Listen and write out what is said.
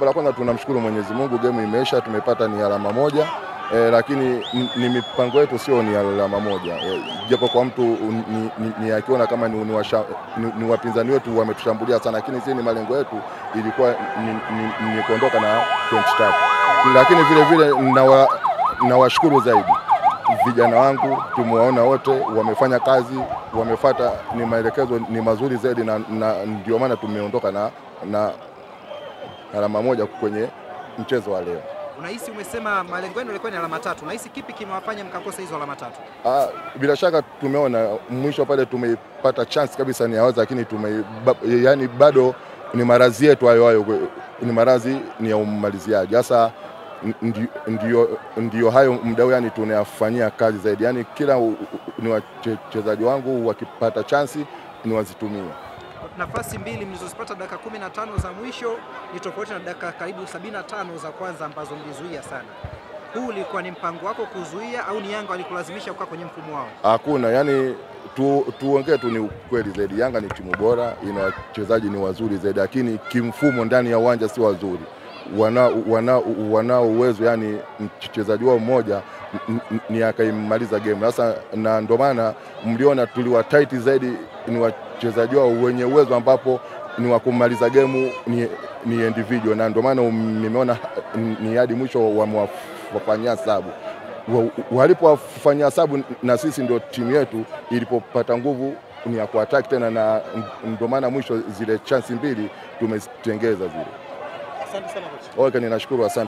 La kwanza tunamshukuru Mwenyezi Mungu, game imeisha, tumepata ni alama moja. Lakini ni mipango yetu sio ni alama moja. Japo kwa mtu ni akiona kama ni wapinzani wetu wametushambulia sana, lakini sisi ni malengo yetu ilikuwa ni kuondoka na point 3. Lakini vile vile nawashukuru zaidi vijana wangu, tumewaona wote wamefanya kazi, wamefuata ni maelekezo ni mazuri zaidi, na ndio maana tumeondoka na alama moja kwenye mchezo wa leo. Unahisi, umesema malengo yenu yalikuwa ni alama 3. Unahisi kipi kimewafanya mkakosa hizo alama 3? Bila shaka tumeona mwisho pale tumepata chance kabisa ni aweza, lakini yani bado ni maradhi yetu hayo, ni maradhi ni ya umaliziaji. Sasa ndio hayo mdau, yani tunayafanyia kazi zaidi, yani kila ni wachezaji wangu wakipata chance ni wazitumie. Nafasi mbili mlizozipata dakika 15 za mwisho ni tofauti na dakika karibu 75 za kwanza ambazo mlizuia sana. Huu ulikuwa ni mpango wako kuzuia au ni Yanga walikulazimisha kukaa kwenye mfumo wao? Hakuna, yani tuongee tu ni ukweli zaidi. Yanga ni timu bora, ina wachezaji ni wazuri zaidi, lakini kimfumo ndani ya uwanja si wazuri. Wanao uwezo, yani mchezaji wao mmoja ni akaimaliza game. Sasa na ndio maana mliona tuliwa tight zaidi, ni wachezaji wao wenye uwezo ambapo ni wa kumaliza game ni individual, na ndio maana nimeona ni hadi mwisho wamewafanyia sababu. Walipowafanyia sababu, na sisi ndio timu yetu ilipopata nguvu ni ya kuattack tena, na ndio maana mwisho zile chance mbili tumezitengeza zile. Asante sana coach. Okay, ninashukuru, asante.